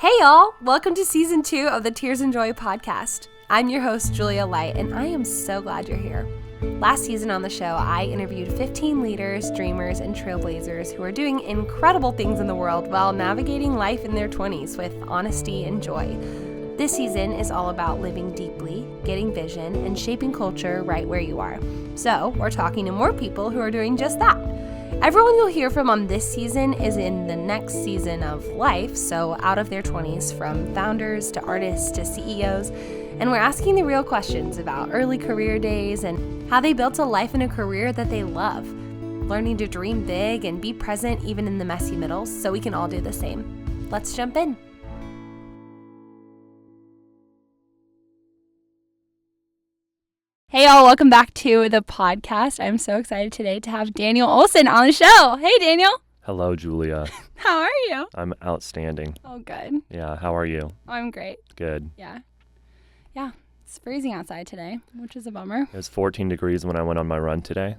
Hey y'all, welcome to season 2 of the Tears and Joy podcast. I'm your host, Julia Light, and I am so glad you're here. Last season on the show, I interviewed 15 leaders, dreamers, and trailblazers who are doing incredible things in the world while navigating life in their 20s with honesty and joy. This season is all about living deeply, getting vision, and shaping culture right where you are. So, we're talking to more people who are doing just that. Everyone you'll hear from on this season is in the next season of life, so out of their 20s, from founders to artists to CEOs, and we're asking the real questions about early career days and how they built a life and a career that they love, learning to dream big and be present even in the messy middles so we can all do the same. Let's jump in. Hey y'all, welcome back to the podcast. I'm so excited today to have Daniel Olson on the show. Hey Daniel. Hello, Julia. How are you? I'm outstanding. Oh, good. Yeah, how are you? I'm great. Good. Yeah, it's freezing outside today, which is a bummer. It was 14 degrees when I went on my run today.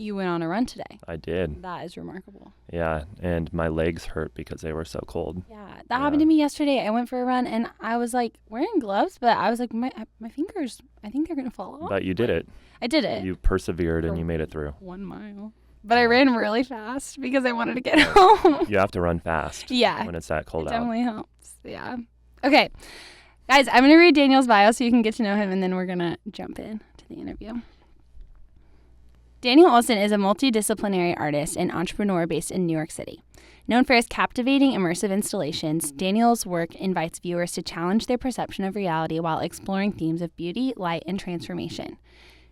You went on a run today. I did. That is remarkable. Yeah, and my legs hurt because they were so cold. Yeah, that happened to me yesterday. I went for a run and I was like wearing gloves, but I was like, my fingers, I think they're going to fall off. But you did it. I did it. You persevered and you made it through. 1 mile. But I ran really fast because I wanted to get home. You have to run fast. Yeah. When it's that cold it out. Definitely helps. Yeah. Okay. Guys, I'm going to read Daniel's bio so you can get to know him, and then we're going to jump in to the interview. Daniel Olson is a multidisciplinary artist and entrepreneur based in New York City. Known for his captivating immersive installations, Daniel's work invites viewers to challenge their perception of reality while exploring themes of beauty, light, and transformation.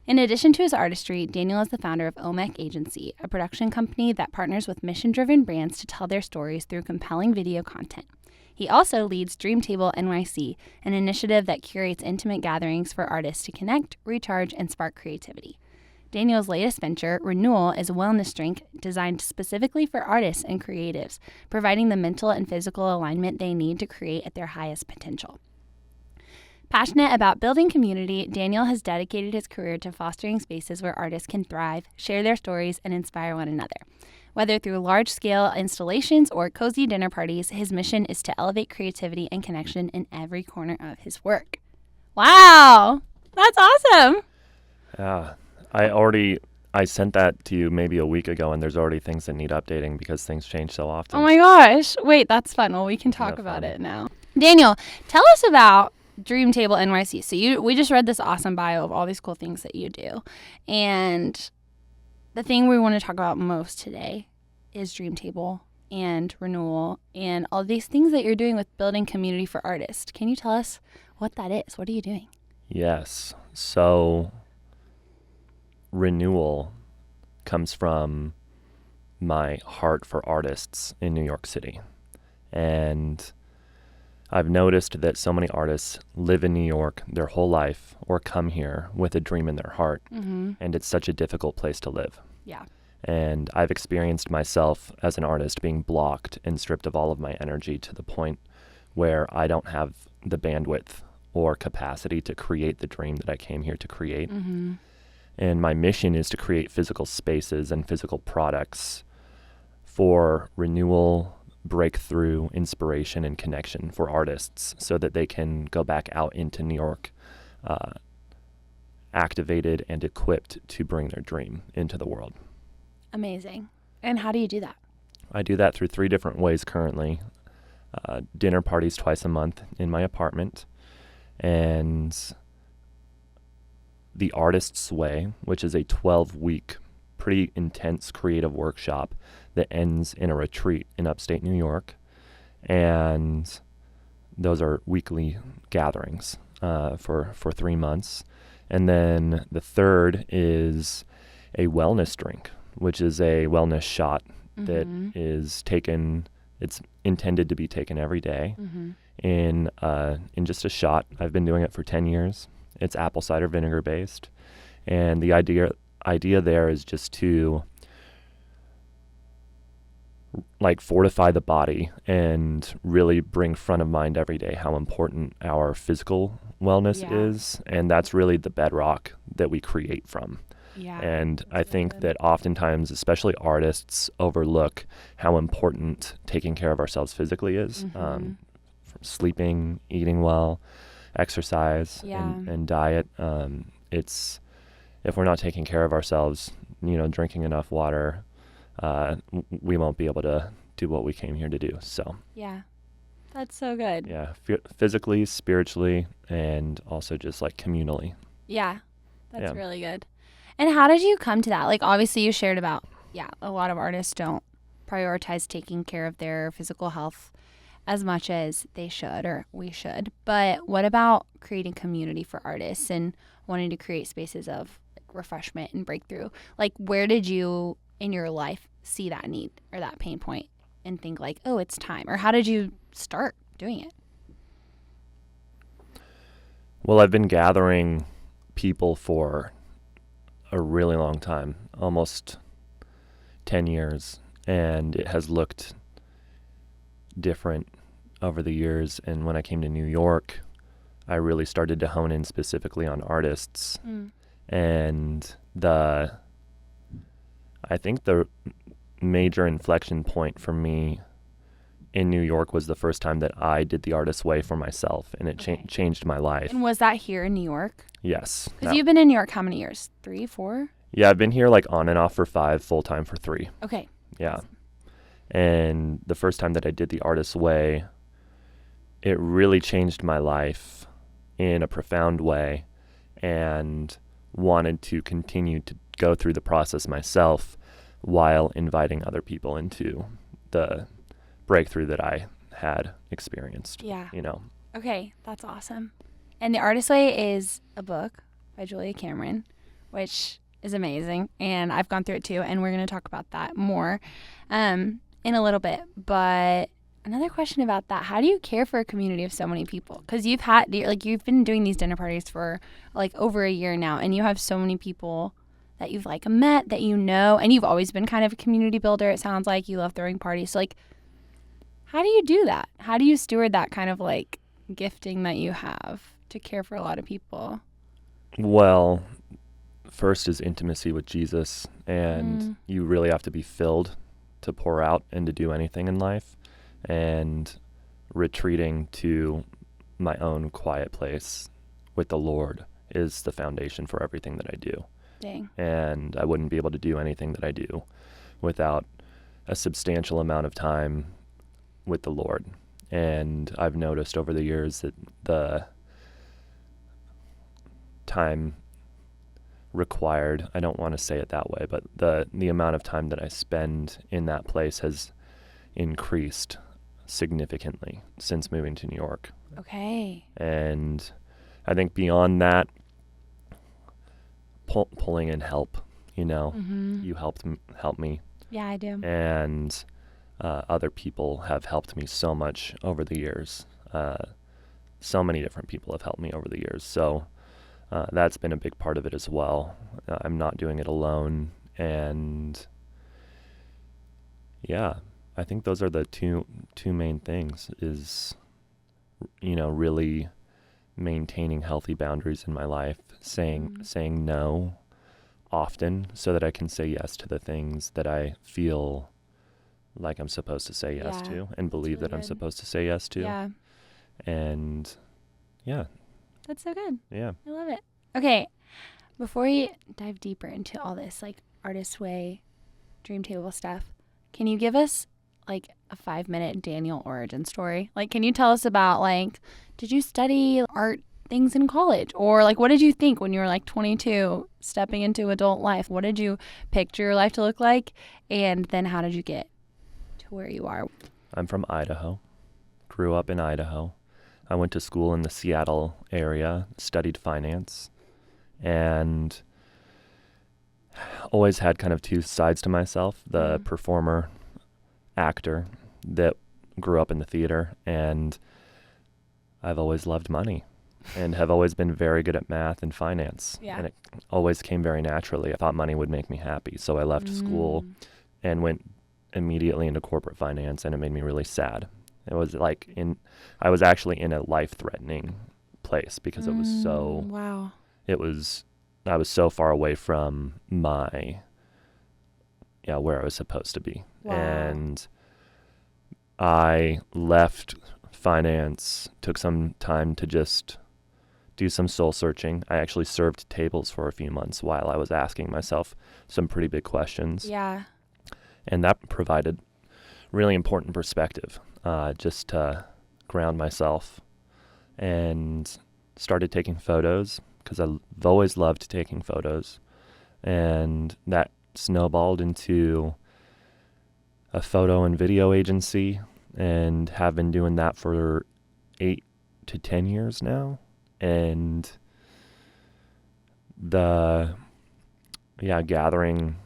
In addition to his artistry, Daniel is the founder of OMEC Agency, a production company that partners with mission-driven brands to tell their stories through compelling video content. He also leads Dreamtable NYC, an initiative that curates intimate gatherings for artists to connect, recharge, and spark creativity. Daniel's latest venture, Renūl, is a wellness drink designed specifically for artists and creatives, providing the mental and physical alignment they need to create at their highest potential. Passionate about building community, Daniel has dedicated his career to fostering spaces where artists can thrive, share their stories, and inspire one another. Whether through large-scale installations or cozy dinner parties, his mission is to elevate creativity and connection in every corner of his work. Wow! That's awesome! Yeah. I sent that to you maybe a week ago, and there's already things that need updating because things change so often. Oh my gosh. Wait, that's fun. Well, we can talk about it now. Daniel, tell us about Dreamtable NYC. So we just read this awesome bio of all these cool things that you do. And the thing we want to talk about most today is Dreamtable and Renūl and all these things that you're doing with building community for artists. Can you tell us what that is? What are you doing? Yes. So Renūl comes from my heart for artists in New York City. And I've noticed that so many artists live in New York their whole life or come here with a dream in their heart. Mm-hmm. And it's such a difficult place to live. Yeah. And I've experienced myself as an artist being blocked and stripped of all of my energy to the point where I don't have the bandwidth or capacity to create the dream that I came here to create. Mm-hmm. And my mission is to create physical spaces and physical products for renewal, breakthrough, inspiration, and connection for artists so that they can go back out into New York activated and equipped to bring their dream into the world. Amazing. And how do you do that? I do that through 3 different ways currently. Dinner parties twice a month in my apartment, and The Artist's Way, which is a 12-week, pretty intense creative workshop that ends in a retreat in upstate New York. And those are weekly gatherings for 3 months. And then the third is a wellness drink, which is a wellness shot that is taken, it's intended to be taken every day in just a shot. I've been doing it for 10 years. It's apple cider vinegar based. And the idea there is just to fortify the body and really bring front of mind every day how important our physical wellness is. And that's really the bedrock that we create from. Yeah. And I think that oftentimes, especially artists, overlook how important taking care of ourselves physically is. sleeping, eating well, exercise, Yeah. and diet. It's if we're not taking care of ourselves, drinking enough water, we won't be able to do what we came here to do. So Yeah. That's so good. yeah, physically, spiritually, and also just like communally. Yeah. That's Yeah. really good. And how did you come to that? Like, obviously you shared about, a lot of artists don't prioritize taking care of their physical health as much as they should or we should. But what about creating community for artists and wanting to create spaces of like, refreshment and breakthrough? Like, where did you in your life see that need or that pain point and think like, oh, it's time? Or how did you start doing it? Well, I've been gathering people for a really long time, almost 10 years, and it has looked different over the years. And when I came to New York, I really started to hone in specifically on artists. And I think the major inflection point for me in New York was the first time that I did the artist's way for myself, and it changed my life. And was that here in New York? Yes. Because you've been in New York how many years? 3, 4? Yeah, I've been here like on and off for 5, full-time for 3. Okay. Yeah. And the first time that I did the artist's way, it really changed my life in a profound way, and wanted to continue to go through the process myself while inviting other people into the breakthrough that I had experienced. Yeah. Okay, that's awesome. And The Artist's Way is a book by Julia Cameron, which is amazing. And I've gone through it too, and we're going to talk about that more in a little bit. But another question about that, how do you care for a community of so many people? Because you've been doing these dinner parties for like over a year now, and you have so many people that you've like met, that and you've always been kind of a community builder. It sounds like you love throwing parties. So like, how do you do that? How do you steward that kind of like gifting that you have to care for a lot of people? Well, first is intimacy with Jesus, and you really have to be filled to pour out and to do anything in life. And retreating to my own quiet place with the Lord is the foundation for everything that I do. Dang. And I wouldn't be able to do anything that I do without a substantial amount of time with the Lord. And I've noticed over the years that the time required, I don't want to say it that way, but the amount of time that I spend in that place has increased significantly since moving to New York. Okay. And I think beyond that, pulling in help, you help me. Yeah, I do. And other people have helped me so much over the years. So many different people have helped me over the years. So that's been a big part of it as well. I'm not doing it alone. And yeah, I think those are the two main things is, really maintaining healthy boundaries in my life, saying no often so that I can say yes to the things that I feel like I'm supposed to say yes to and believe that I'm supposed to say yes to. Yeah. And yeah. That's so good. Yeah. I love it. Okay. Before we dive deeper into all this like Artist's Way, Dream Table stuff, can you give us like a 5-minute Daniel origin story? Like, can you tell us about like, did you study art things in college? Or like, what did you think when you were like 22 stepping into adult life? What did you picture your life to look like? And then how did you get to where you are? I'm from Idaho, grew up in Idaho. I went to school in the Seattle area, studied finance, and always had kind of two sides to myself, the performer, actor that grew up in the theater, and I've always loved money and have always been very good at math and finance. Yeah. And it always came very naturally. I thought money would make me happy. So I left school and went immediately into corporate finance, and it made me really sad. It was like I was actually in a life-threatening place because it was so, wow. I was so far away from where I was supposed to be. Wow. And I left finance, took some time to just do some soul searching. I actually served tables for a few months while I was asking myself some pretty big questions. Yeah. And that provided really important perspective, just to ground myself, and started taking photos because I've always loved taking photos. And that snowballed into a photo and video agency, and have been doing that for 8 to 10 years now. And the gathering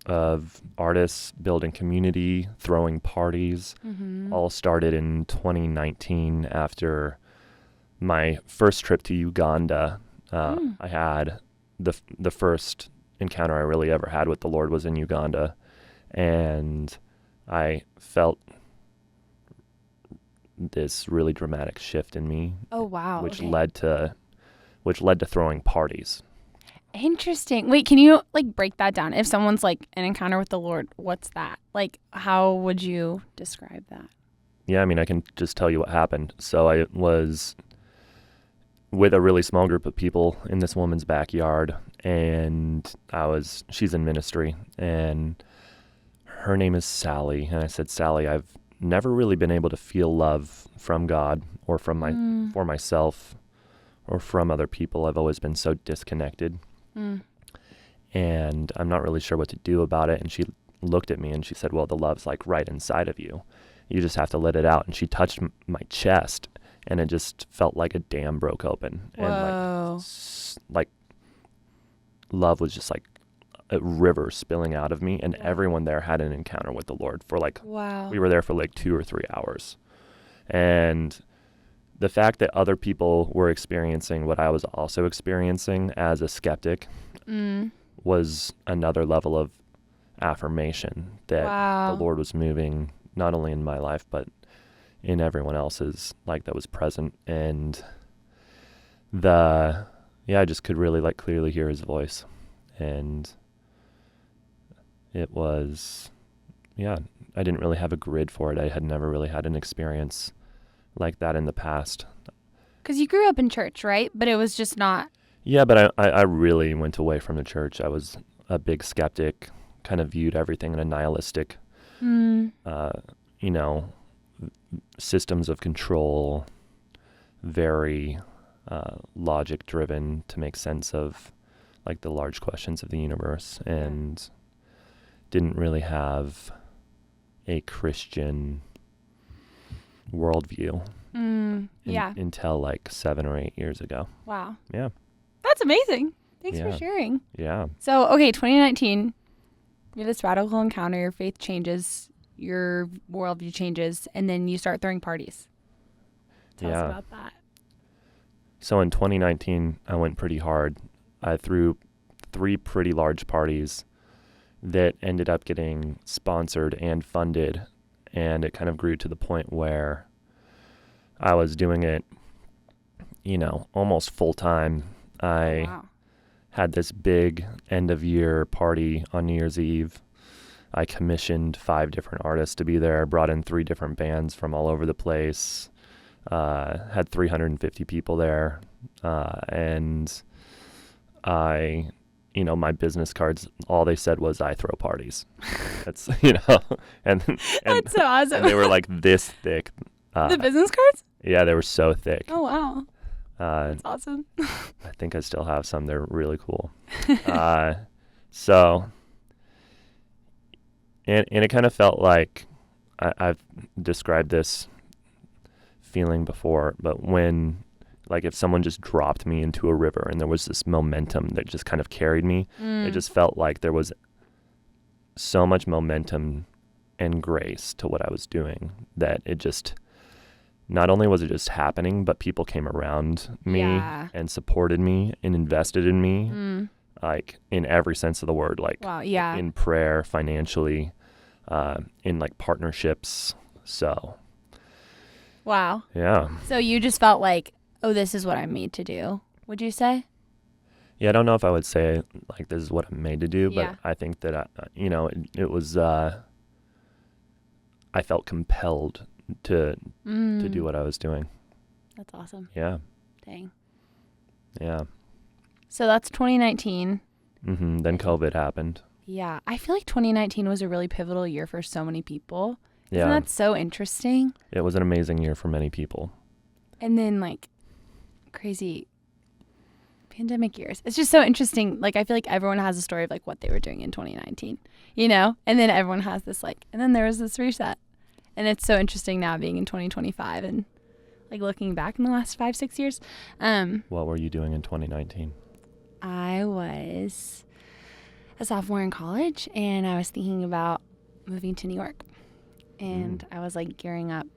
of artists, building community, throwing parties, all started in 2019 after my first trip to Uganda. I had the first encounter I really ever had with the Lord was in Uganda, and I felt this really dramatic shift in me. Oh, wow. Which okay. led to throwing parties. Interesting. Wait, can you like break that down? If someone's like an encounter with the Lord, what's that? Like, how would you describe that? Yeah, I mean, I can just tell you what happened. So I was with a really small group of people in this woman's backyard, and she's in ministry, and her name is Sally. And I said, Sally, I've never really been able to feel love from God or from for myself or from other people. I've always been so disconnected. And I'm not really sure what to do about it. And she looked at me and she said, well, the love's like right inside of you. You just have to let it out. And she touched my chest, and it just felt like a dam broke open. Whoa. And like love was just like a river spilling out of me. And everyone there had an encounter with the Lord for like, wow. We were there for like 2 or 3 hours. And the fact that other people were experiencing what I was also experiencing as a skeptic was another level of affirmation that the Lord was moving not only in my life, but in everyone else's, like, that was present. And I just could really like clearly hear his voice. And it was, I didn't really have a grid for it. I had never really had an experience like that in the past. Because you grew up in church, right? But it was just not. Yeah, but I really went away from the church. I was a big skeptic, kind of viewed everything in a nihilistic, systems of control, very logic driven to make sense of like the large questions of the universe, and didn't really have a Christian worldview until like 7 or 8 years ago. Wow. Yeah. That's amazing. Thanks for sharing. Yeah. So, okay, 2019, you have this radical encounter, your faith changes, your worldview changes, and then you start throwing parties. Tell us about that. So in 2019, I went pretty hard. I threw 3 pretty large parties that ended up getting sponsored and funded, and it kind of grew to the point where I was doing it, almost full time. I had this big end of year party on New Year's Eve. I commissioned 5 different artists to be there, brought in 3 different bands from all over the place, had 350 people there, and I, my business cards, all they said was, I throw parties. That's, and that's so awesome. And they were like this thick. The business cards? Yeah, they were so thick. Oh, wow. That's awesome. I think I still have some. They're really cool. So, and it kind of felt like, I've described this feeling before, but when, like, if someone just dropped me into a river and there was this momentum that just kind of carried me, it just felt like there was so much momentum and grace to what I was doing that it just, not only was it just happening, but people came around me and supported me and invested in me, like in every sense of the word, like in prayer, financially, in like partnerships. So. Wow. Yeah. So you just felt like, oh, this is what I'm made to do, would you say? Yeah, I don't know if I would say like this is what I'm made to do, but I think that, it was, I felt compelled to do what I was doing. That's awesome. Yeah. Dang. Yeah. So that's 2019. Then COVID happened. Yeah. I feel like 2019 was a really pivotal year for so many people. Yeah. Isn't that so interesting? It was an amazing year for many people. And then like crazy pandemic years. It's just so interesting. Like I feel like everyone has a story of like what they were doing in 2019, you know? And then everyone has this like, and then there was this reset. And it's so interesting now being in 2025 and like looking back in the last 5-6 years. What were you doing in 2019? I was a sophomore in college and I was thinking about moving to New York. And I was like gearing up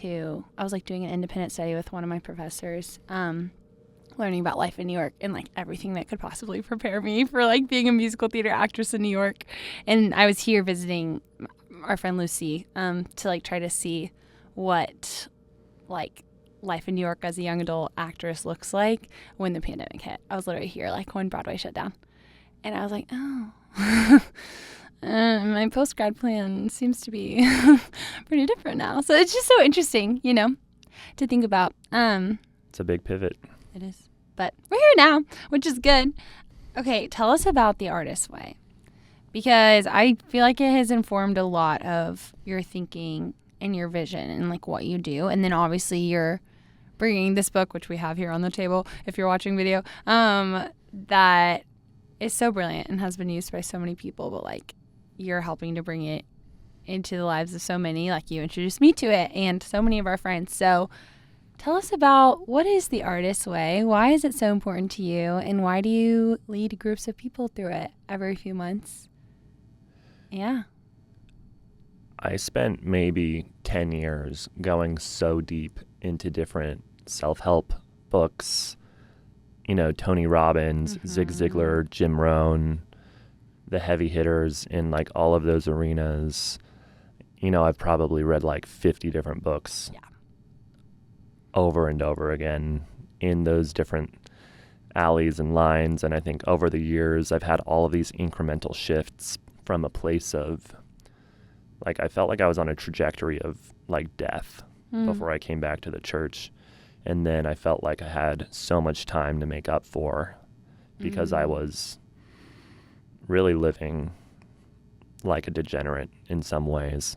I was like doing an independent study with one of my professors, learning about life in New York and like everything that could possibly prepare me for like being a musical theater actress in New York. And I was here visiting our friend Lucy to like try to see what like life in New York as a young adult actress looks like when the pandemic hit. I was literally here like when Broadway shut down. And I was like, oh, my post-grad plan seems to be pretty different now. So it's just so interesting, you know, to think about. It's a big pivot. It is. But we're here now, which is good. Okay, tell us about the Artist's Way. Because I feel like it has informed a lot of your thinking and your vision and like what you do. And then obviously you're bringing this book, which we have here on the table if you're watching video, that is so brilliant and has been used by so many people, but like you're helping to bring it into the lives of so many, like you introduced me to it and so many of our friends. So tell us about what is the Artist's Way? Why is it so important to you? And why do you lead groups of people through it every few months? Yeah. I spent maybe 10 years going so deep into different self-help books, you know, Tony Robbins, Zig Ziglar, Jim Rohn, the heavy hitters in like all of those arenas. You know, I've probably read like 50 different books over and over again in those different alleys and lines. And I think over the years, I've had all of these incremental shifts from a place of like, I felt like I was on a trajectory of like death before I came back to the church. And then I felt like I had so much time to make up for because I was really living like a degenerate in some ways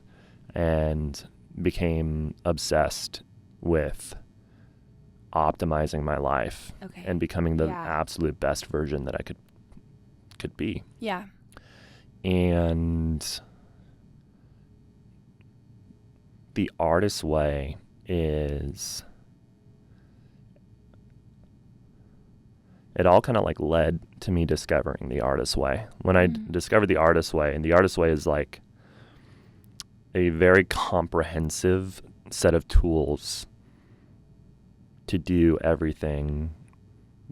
and became obsessed with optimizing my life and becoming the absolute best version that I could be. Yeah. And the Artist's Way is, it all kind of like led to me discovering the Artist's Way. When I discovered the Artist's Way, and the Artist's Way is like a very comprehensive set of tools to do everything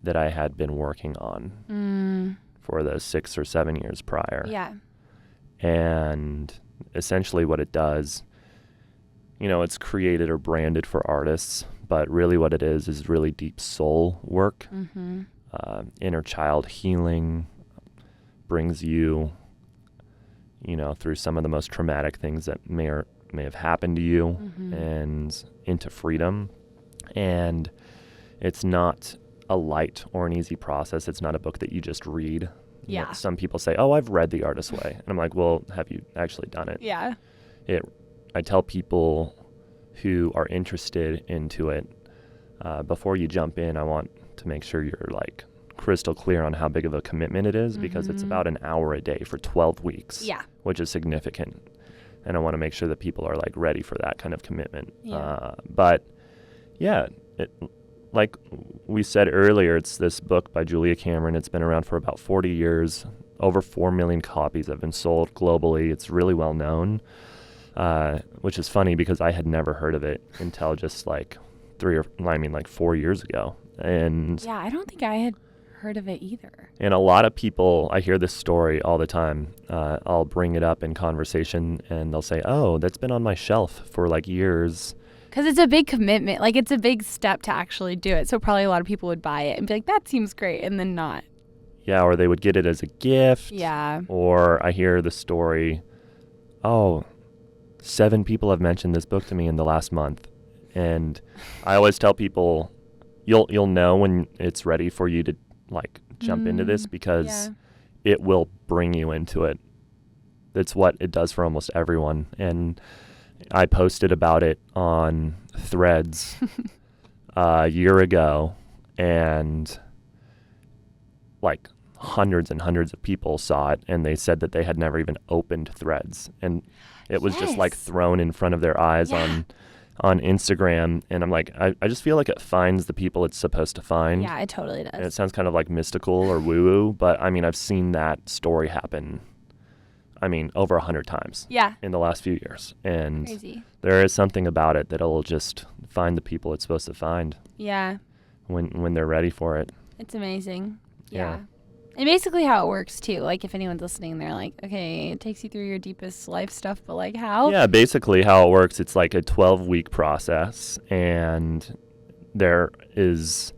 that I had been working on for the 6 or 7 years prior. Yeah. And essentially what it does, you know, it's created or branded for artists, but really what it is really deep soul work. Inner child healing brings you, you know, through some of the most traumatic things that may have happened to you and into freedom. And it's not a light or an easy process. It's not a book that you just read. You know, some people say, oh, I've read The Artist's Way. And I'm like, well, have you actually done it? Yeah. I tell people who are interested into it, before you jump in, I want to make sure you're like crystal clear on how big of a commitment it is because it's about an hour a day for 12 weeks, which is significant. And I want to make sure that people are like ready for that kind of commitment. But yeah, like we said earlier, it's this book by Julia Cameron. It's been around for about 40 years. Over 4 million copies have been sold globally. It's really well known, which is funny because I had never heard of it until just like 4 years ago. And yeah, I don't think I had heard of it either. And a lot of people, I hear this story all the time. I'll bring it up in conversation and they'll say, oh, that's been on my shelf for like years. Because it's a big commitment. Like it's a big step to actually do it. So probably a lot of people would buy it and be like, that seems great. And then not. Yeah, or they would get it as a gift. Yeah. Or I hear the story, oh, 7 people have mentioned this book to me in the last month. And I always tell people, you'll know when it's ready for you to like jump into this, because it will bring you into it. That's what it does for almost everyone. And I posted about it on Threads a year ago, and like hundreds and hundreds of people saw it, and they said that they had never even opened Threads, and it was just like thrown in front of their eyes on Instagram. And I'm like, I just feel like it finds the people it's supposed to find. Yeah, it totally does. And it sounds kind of like mystical or woo-woo, but I mean, I've seen that story happen, I mean, over 100 times in the last few years. And crazy. There is something about it that it'll just find the people it's supposed to find. Yeah. When they're ready for it. It's amazing. Yeah. And basically how it works too. Like if anyone's listening, they're like, okay, it takes you through your deepest life stuff, but like how? Yeah, basically how it works, it's like a 12-week process, and there is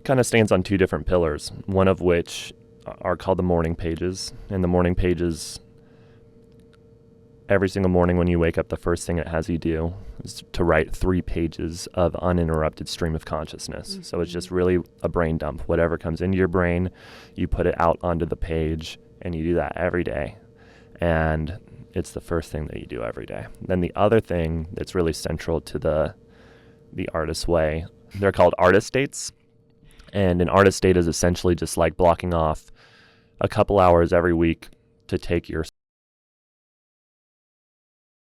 kind of stands on 2 different pillars, one of which are called the morning pages. And the morning pages, every single morning when you wake up, the first thing it has you do is to write 3 pages of uninterrupted stream of consciousness. Mm-hmm. So it's just really a brain dump. Whatever comes into your brain, you put it out onto the page, and you do that every day. And it's the first thing that you do every day. Then the other thing that's really central to the artist way, they're called artist dates. And an artist date is essentially just like blocking off a couple hours every week to take your